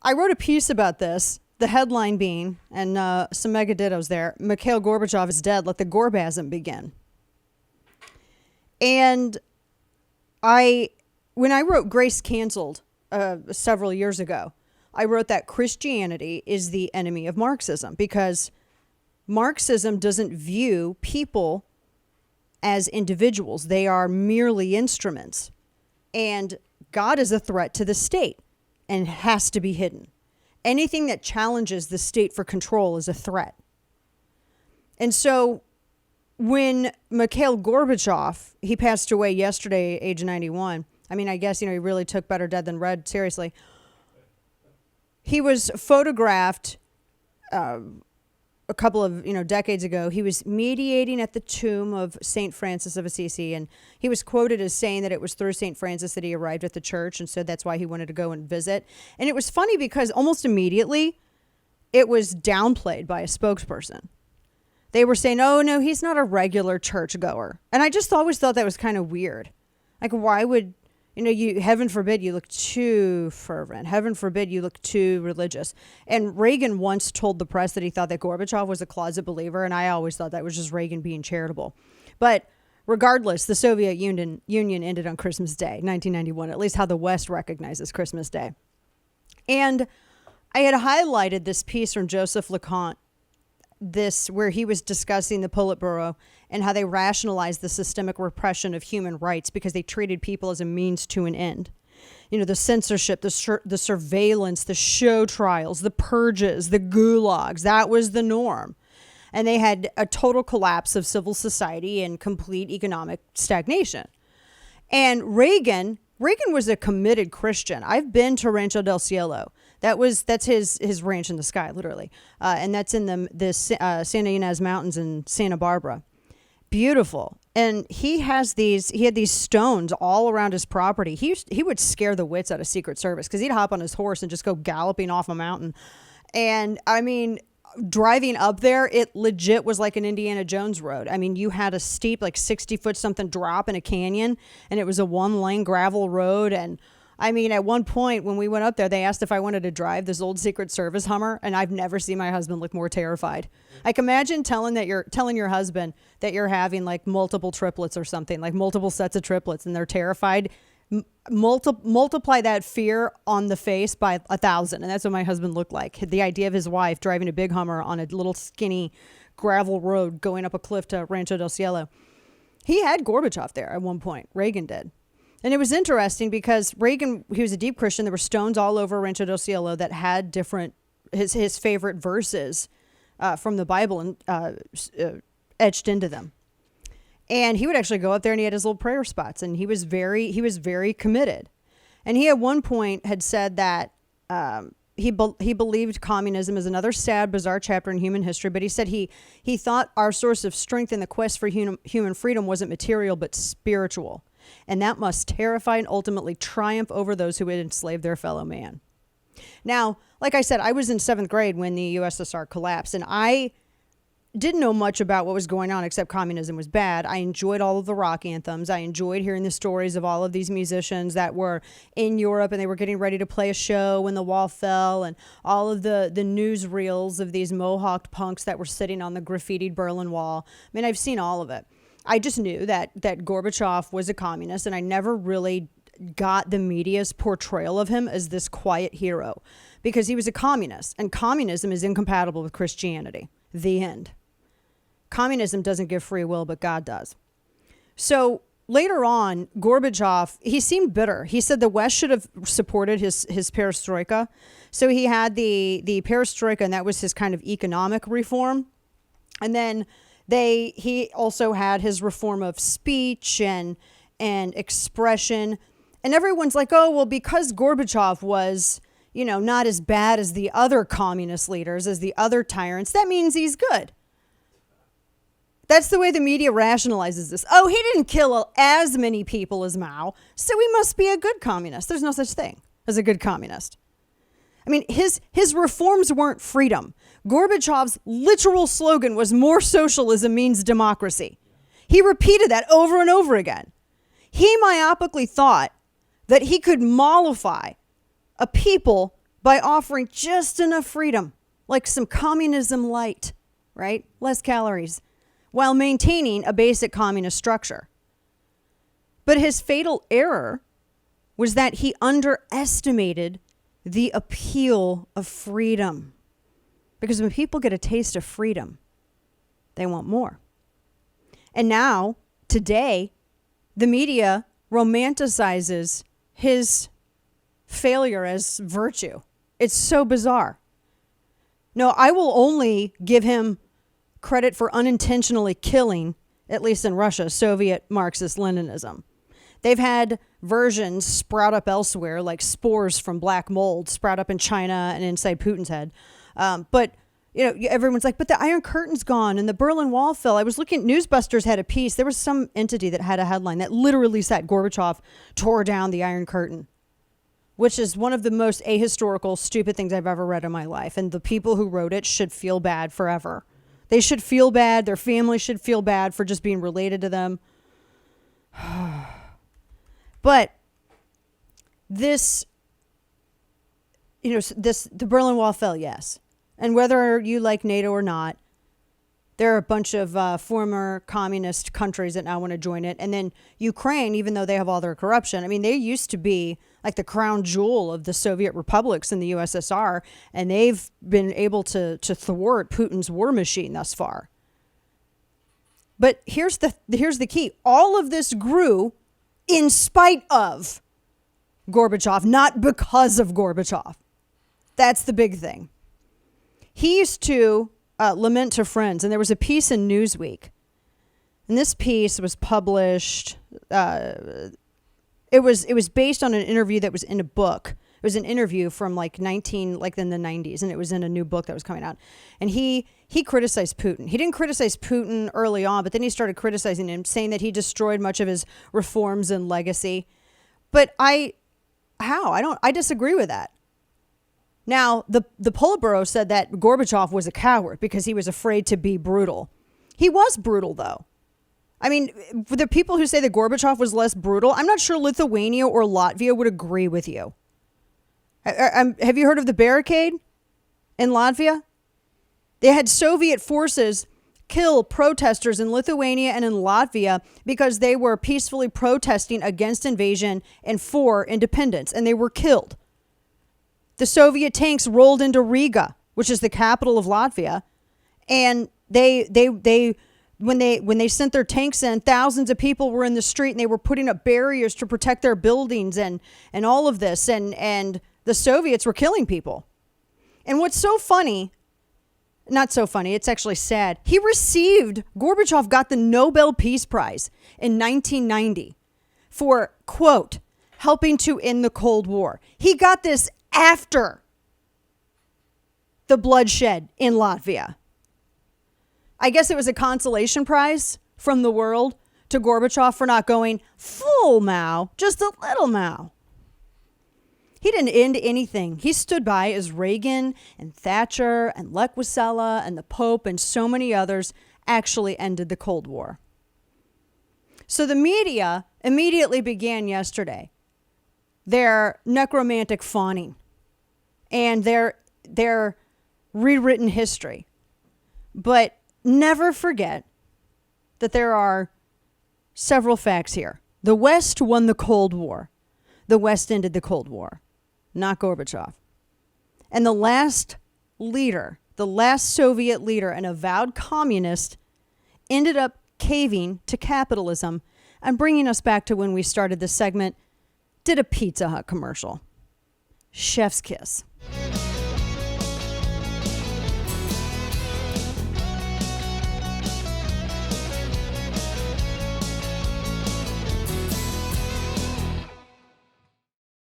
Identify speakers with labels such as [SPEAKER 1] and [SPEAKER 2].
[SPEAKER 1] I wrote a piece about this, the headline being, and some megadittos there, Mikhail Gorbachev is dead, let the Gorbasm begin. And when I wrote Grace Canceled several years ago, I wrote that Christianity is the enemy of Marxism because Marxism doesn't view people as individuals. They are merely instruments. And God is a threat to the state and has to be hidden. Anything that challenges the state for control is a threat. And so when Mikhail Gorbachev, he passed away yesterday, age 91. I mean, I guess, he really took better dead than red seriously. He was photographed a couple of decades ago. He was mediating at the tomb of St. Francis of Assisi, and he was quoted as saying that it was through St. Francis that he arrived at the church, and so that's why he wanted to go and visit. And it was funny because almost immediately it was downplayed by a spokesperson. They were saying, oh no, he's not a regular churchgoer. And I just always thought that was kind of weird. Like, why would heaven forbid you look too fervent. Heaven forbid you look too religious. And Reagan once told the press that he thought that Gorbachev was a closet believer, and I always thought that was just Reagan being charitable. But regardless, the Soviet Union ended on Christmas Day, 1991, at least how the West recognizes Christmas Day. And I had highlighted this piece from Joseph LeConte, where he was discussing the Politburo and how they rationalized the systemic repression of human rights because they treated people as a means to an end. The censorship, the surveillance, the show trials, the purges, the gulags, that was the norm. And they had a total collapse of civil society and complete economic stagnation. And Reagan was a committed Christian. I've been to Rancho del Cielo. That's his ranch in the sky, literally. And that's in the Santa Ynez Mountains in Santa Barbara. Beautiful. And he had these stones all around his property. He would scare the wits out of Secret Service because he'd hop on his horse and just go galloping off a mountain. And I mean, driving up there, it legit was like an Indiana Jones road. I mean, you had a steep, like 60-foot something drop in a canyon, and it was a 1-lane gravel road. And I mean, at one point when we went up there, they asked if I wanted to drive this old Secret Service Hummer, and I've never seen my husband look more terrified. Like, imagine telling your husband that you're having like multiple triplets or something, like multiple sets of triplets, and they're terrified. Multiply that fear on the face by 1,000, and that's what my husband looked like. The idea of his wife driving a big Hummer on a little skinny gravel road going up a cliff to Rancho del Cielo. He had Gorbachev there at one point. Reagan did. And it was interesting because Reagan, he was a deep Christian. There were stones all over Rancho del Cielo that had different, his favorite verses from the Bible and etched into them. And he would actually go up there and he had his little prayer spots, and he was very committed. And he at one point had said that he believed communism is another sad, bizarre chapter in human history, but he said he thought our source of strength in the quest for human freedom wasn't material but spiritual. And that must terrify and ultimately triumph over those who would enslave their fellow man. Now, like I said, I was in 7th grade when the USSR collapsed, and I didn't know much about what was going on except communism was bad. I enjoyed all of the rock anthems. I enjoyed hearing the stories of all of these musicians that were in Europe and they were getting ready to play a show when the wall fell, and all of the newsreels of these mohawked punks that were sitting on the graffitied Berlin Wall. I mean, I've seen all of it. I just knew that Gorbachev was a communist, and I never really got the media's portrayal of him as this quiet hero because he was a communist, and communism is incompatible with Christianity. The end. Communism doesn't give free will, but God does. So later on, Gorbachev, he seemed bitter. He said the West should have supported his perestroika. So he had the perestroika, and that was his kind of economic reform. And then he also had his reform of speech and expression. And everyone's like, oh, well, because Gorbachev was, not as bad as the other communist leaders, as the other tyrants, that means he's good. That's the way the media rationalizes this. Oh, he didn't kill as many people as Mao, so he must be a good communist. There's no such thing as a good communist. I mean, his reforms weren't freedom. Gorbachev's literal slogan was more socialism means democracy. He repeated that over and over again. He myopically thought that he could mollify a people by offering just enough freedom, like some communism light, right? Less calories, while maintaining a basic communist structure. But his fatal error was that he underestimated the appeal of freedom. Because when people get a taste of freedom, they want more. And now, today, the media romanticizes his failure as virtue. It's so bizarre. No, I will only give him credit for unintentionally killing, at least in Russia, Soviet Marxist-Leninism. They've had versions sprout up elsewhere, like spores from black mold sprout up in China and inside Putin's head. But everyone's like, but the Iron Curtain's gone and the Berlin Wall fell. I was looking, Newsbusters had a piece. There was some entity that had a headline that literally said Gorbachev tore down the Iron Curtain, which is one of the most ahistorical, stupid things I've ever read in my life. And the people who wrote it should feel bad forever. They should feel bad. Their family should feel bad for just being related to them. But the Berlin Wall fell, yes. And whether you like NATO or not, there are a bunch of former communist countries that now want to join it. And then Ukraine, even though they have all their corruption, I mean, they used to be like the crown jewel of the Soviet republics in the USSR, and they've been able to thwart Putin's war machine thus far. But here's the key. All of this grew in spite of Gorbachev, not because of Gorbachev. That's the big thing. He used to lament to friends, and there was a piece in Newsweek. And this piece was published. It was based on an interview that was in a book. It was an interview from like in the 90s, and it was in a new book that was coming out. And he criticized Putin. He didn't criticize Putin early on, but then he started criticizing him, saying that he destroyed much of his reforms and legacy. But I disagree with that. Now, the Politburo said that Gorbachev was a coward because he was afraid to be brutal. He was brutal, though. I mean, for the people who say that Gorbachev was less brutal, I'm not sure Lithuania or Latvia would agree with you. Have you heard of the barricade in Latvia? They had Soviet forces kill protesters in Lithuania and in Latvia because they were peacefully protesting against invasion and for independence, and they were killed. The Soviet tanks rolled into Riga, which is the capital of Latvia, and when they sent their tanks in, thousands of people were in the street, and they were putting up barriers to protect their buildings and all of this, and the Soviets were killing people. And what's so funny, not so funny, it's actually sad. Gorbachev got the Nobel Peace Prize in 1990 for, quote, helping to end the Cold War. He got this after the bloodshed in Latvia. I guess it was a consolation prize from the world to Gorbachev for not going full Mao, just a little Mao. He didn't end anything. He stood by as Reagan and Thatcher and Lech Walesa and the Pope and so many others actually ended the Cold War. So the media immediately began yesterday their necromantic fawning and their rewritten history. But never forget that there are several facts here. The West won the Cold War. The West ended the Cold War, not Gorbachev. And the last Soviet leader, an avowed communist, ended up caving to capitalism and bringing us back to when we started this segment, did a Pizza Hut commercial. Chef's kiss.